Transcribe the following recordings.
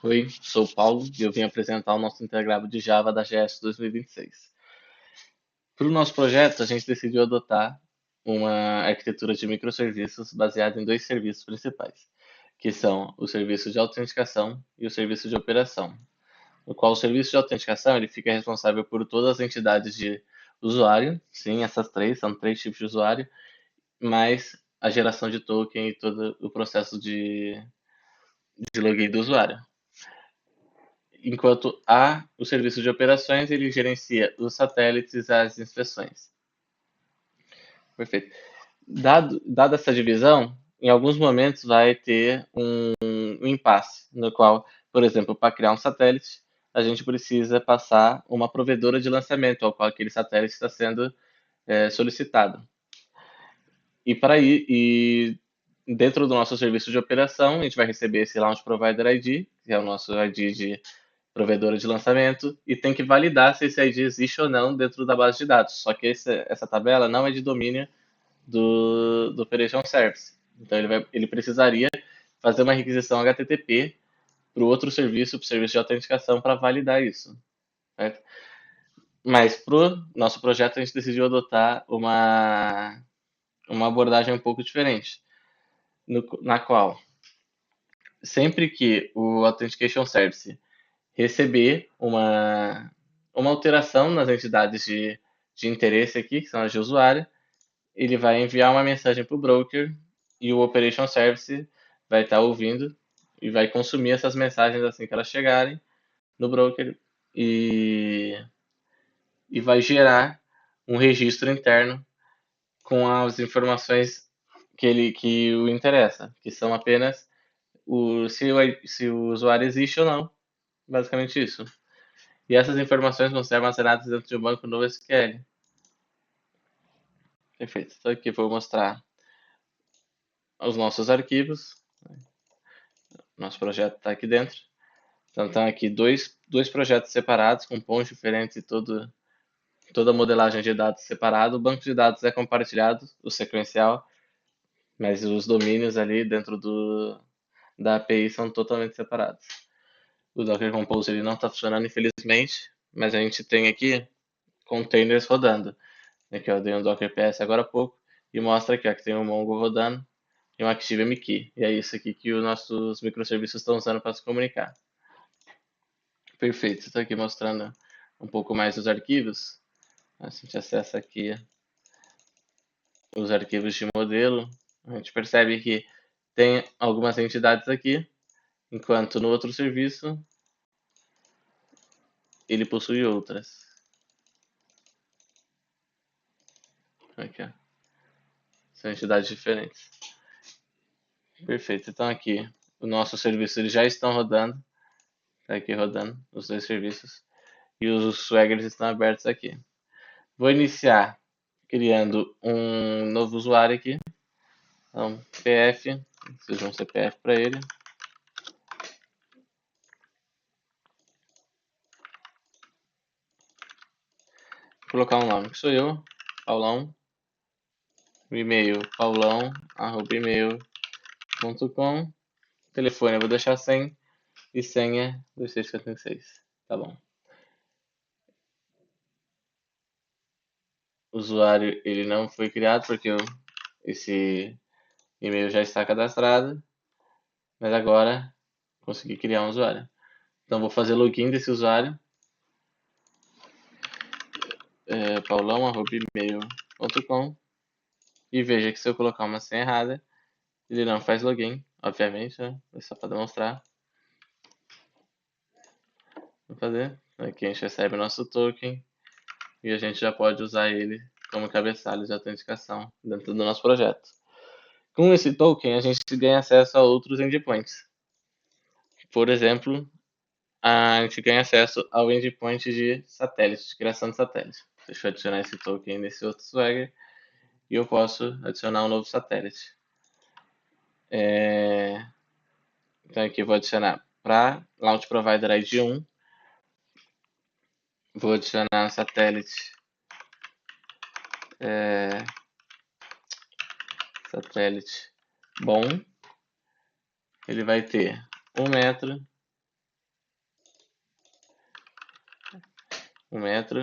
Oi, sou o Paulo e eu vim apresentar o nosso integrado de Java da GS 2026. Para o nosso projeto, a gente decidiu adotar uma arquitetura de microserviços baseada em dois serviços principais, que são o serviço de autenticação e o serviço de operação. No qual o serviço de autenticação ele fica responsável por todas as entidades de usuário, sim, essas três, são três tipos de usuário, mais a geração de token e todo o processo de login do usuário. Enquanto o serviço de operações ele gerencia os satélites e as inspeções. Perfeito. Dada essa divisão, em alguns momentos vai ter um impasse, no qual, por exemplo, para criar um satélite, a gente precisa passar uma provedora de lançamento ao qual aquele satélite está sendo solicitado. E para ir, e dentro do nosso serviço de operação, a gente vai receber esse Launch Provider ID, que é o nosso ID de provedora de lançamento, e tem que validar se esse ID existe ou não dentro da base de dados. Só que essa tabela não é de domínio do Operation Service. Então ele precisaria fazer uma requisição HTTP para o outro serviço, para o serviço de autenticação, para validar isso. Certo? Mas para o nosso projeto a gente decidiu adotar uma abordagem um pouco diferente, na qual sempre que o Authentication Service receber uma alteração nas entidades de interesse aqui, que são as de usuário, ele vai enviar uma mensagem para o broker e o Operation Service vai estar ouvindo e vai consumir essas mensagens assim que elas chegarem no broker e, e vai gerar um registro interno com as informações que o interessa, que são apenas se o usuário existe ou não, basicamente isso. E essas informações vão ser armazenadas dentro de um banco NoSQL. Perfeito. Então aqui eu vou mostrar os nossos arquivos. Nosso projeto está aqui dentro. Então estão aqui dois projetos separados, com pontos diferentes e toda a modelagem de dados separada. O banco de dados é compartilhado, o sequencial, mas os domínios ali dentro da API são totalmente separados. O Docker Compose ele não está funcionando, infelizmente, mas a gente tem aqui containers rodando. Aqui eu dei um Docker PS agora há pouco e mostra aqui ó, que tem um Mongo rodando e um ActiveMQ. E é isso aqui que os nossos microserviços estão usando para se comunicar. Perfeito, estou aqui mostrando um pouco mais dos arquivos. A gente acessa aqui os arquivos de modelo. A gente percebe que tem algumas entidades aqui, enquanto no outro serviço ele possui outras. Aqui, ó. São entidades diferentes. Perfeito, então aqui o nosso serviço eles já estão rodando. Está aqui rodando os dois serviços. E os swaggers estão abertos aqui. Vou iniciar criando um novo usuário aqui. Então, PF, preciso de um CPF para ele. Vou colocar um nome que sou eu, Paulão. O e-mail, paulão@email.com. Telefone eu vou deixar 100 e senha 2656. Tá bom. O usuário ele não foi criado porque esse e-mail já está cadastrado, mas agora consegui criar um usuário. Então vou fazer login desse usuário, paulão@email.com, e veja que se eu colocar uma senha errada, ele não faz login, obviamente, né? É só para demonstrar. Vou fazer. Aqui a gente recebe o nosso token e a gente já pode usar ele como cabeçalho de autenticação dentro do nosso projeto. Com esse token, a gente ganha acesso a outros endpoints. Por exemplo, a gente ganha acesso ao endpoint de satélite, de criação de satélite. Deixa eu adicionar esse token nesse outro Swagger e eu posso adicionar um novo satélite. Então aqui eu vou adicionar para Launch Provider ID 1, vou adicionar satélite satélite bom. Ele vai ter 1 metro 1 metro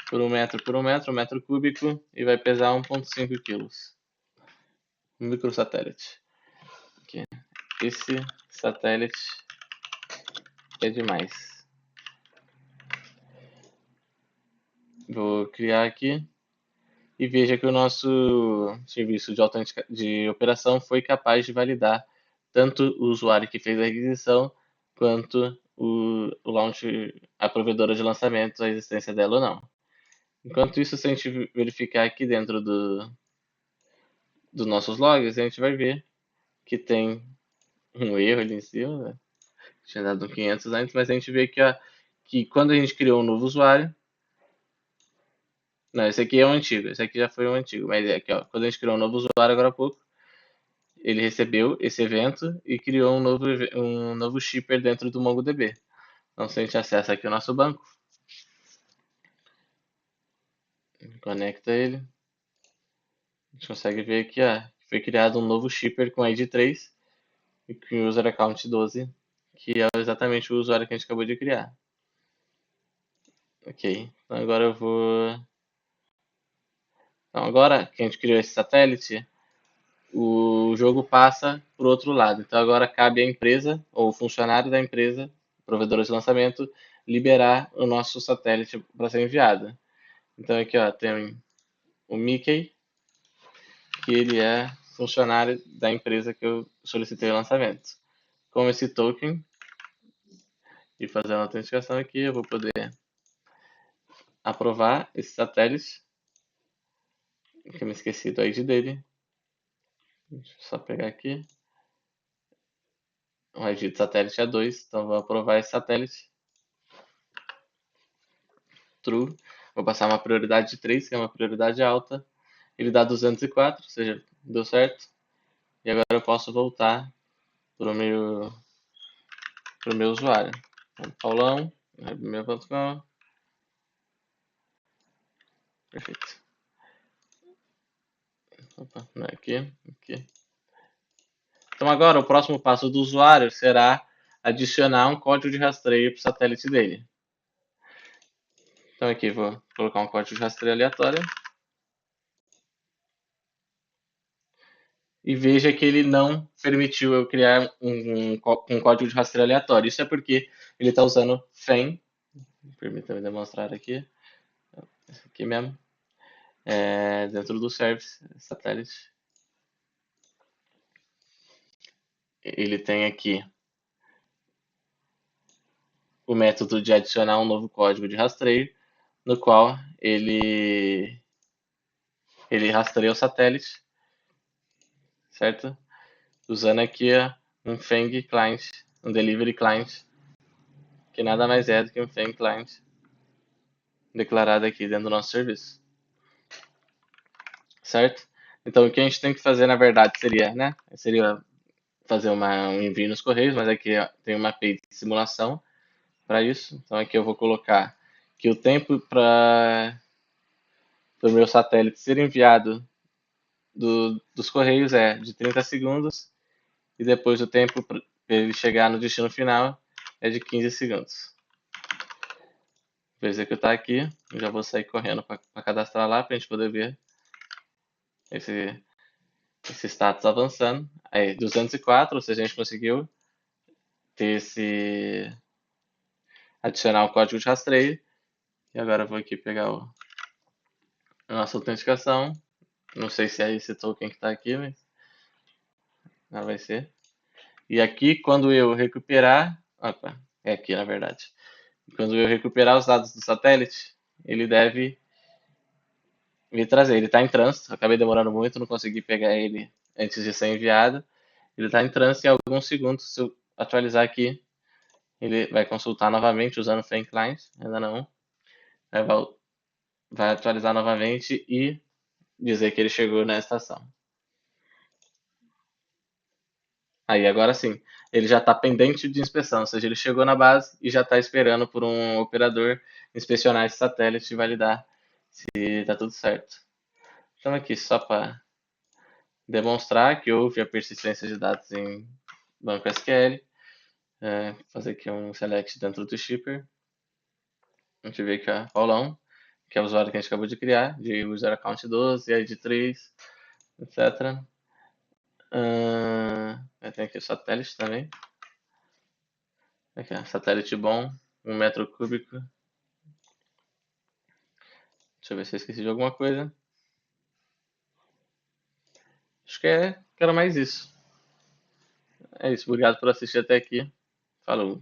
por 1 metro por 1 metro, 1 metro cúbico, e vai pesar 1,5 quilos. Um microsatélite. Aqui. Esse satélite é demais. Vou criar aqui e veja que o nosso serviço de operação foi capaz de validar tanto o usuário que fez a requisição quanto o launch, a provedora de lançamento, a existência dela ou não. Enquanto isso, se a gente verificar aqui dentro dos nossos logs, a gente vai ver que tem um erro ali em cima, né? Tinha dado um 500 antes, mas a gente vê que quando a gente criou um novo usuário, não, esse aqui é o antigo, esse aqui já foi o antigo, mas é aqui, ó, quando a gente criou um novo usuário agora há pouco, ele recebeu esse evento e criou um novo shipper dentro do MongoDB. Então, se a gente acessa aqui o nosso banco, conecta ele, a gente consegue ver que foi criado um novo shipper com ID 3 e com user account 12, que é exatamente o usuário que a gente acabou de criar. Ok, então agora eu vou... Então agora que a gente criou esse satélite, o jogo passa para o outro lado. Então agora cabe à empresa, ou funcionário da empresa, provedora de lançamento, liberar o nosso satélite para ser enviado. Então aqui ó, tem o Mickey, que ele é funcionário da empresa que eu solicitei o lançamento. Com esse token, e fazer uma autenticação aqui, eu vou poder aprovar esse satélite, que eu me esqueci do ID dele. Deixa eu só pegar aqui. O ID do satélite é 2, então vou aprovar esse satélite. True. Vou passar uma prioridade de 3, que é uma prioridade alta. Ele dá 204, ou seja, deu certo. E agora eu posso voltar para o meu usuário. Paulão, meu.com. Perfeito. Opa, não é aqui, aqui. Então agora o próximo passo do usuário será adicionar um código de rastreio para o satélite dele. Então aqui vou colocar um código de rastreio aleatório. E veja que ele não permitiu eu criar um código de rastreio aleatório. Isso é porque ele está usando FEM. Permita-me demonstrar aqui. Esse aqui mesmo. Dentro do service satélite. Ele tem aqui o método de adicionar um novo código de rastreio, no qual ele rastreia o satélite, certo? Usando aqui um Feng client, um delivery client, que nada mais é do que um Feng client declarado aqui dentro do nosso serviço, certo? Então o que a gente tem que fazer na verdade seria fazer um envio nos correios, mas aqui tem uma API de simulação para isso. Então aqui eu vou colocar que o tempo para o meu satélite ser enviado dos correios é de 30 segundos e depois o tempo para ele chegar no destino final é de 15 segundos. Vou executar aqui, eu já vou sair correndo para cadastrar lá para a gente poder ver esse status avançando. Aí 204, ou seja, a gente conseguiu ter adicionar o código de rastreio. E agora eu vou aqui pegar a nossa autenticação. Não sei se é esse token que está aqui, mas não vai ser. E aqui, quando eu recuperar... Opa, é aqui na verdade. Quando eu recuperar os dados do satélite, ele deve me trazer. Ele está em trânsito, acabei demorando muito, não consegui pegar ele antes de ser enviado. Ele está em trânsito e em alguns segundos, se eu atualizar aqui, ele vai consultar novamente usando o Fan Client, ainda não. Vai atualizar novamente e dizer que ele chegou na estação. Aí agora sim, ele já está pendente de inspeção, ou seja, ele chegou na base e já está esperando por um operador inspecionar esse satélite e validar se está tudo certo. Então aqui, só para demonstrar que houve a persistência de dados em banco SQL, fazer aqui um select dentro do shipper. A gente vê aqui, ó, Paulão, que é o usuário que a gente acabou de criar, de user account 12, ID 3, etc. Tem aqui o satélite também. Aqui, ó, satélite bom, 1 metro cúbico. Deixa eu ver se eu esqueci de alguma coisa. Acho que era mais isso. É isso, obrigado por assistir até aqui. Falou.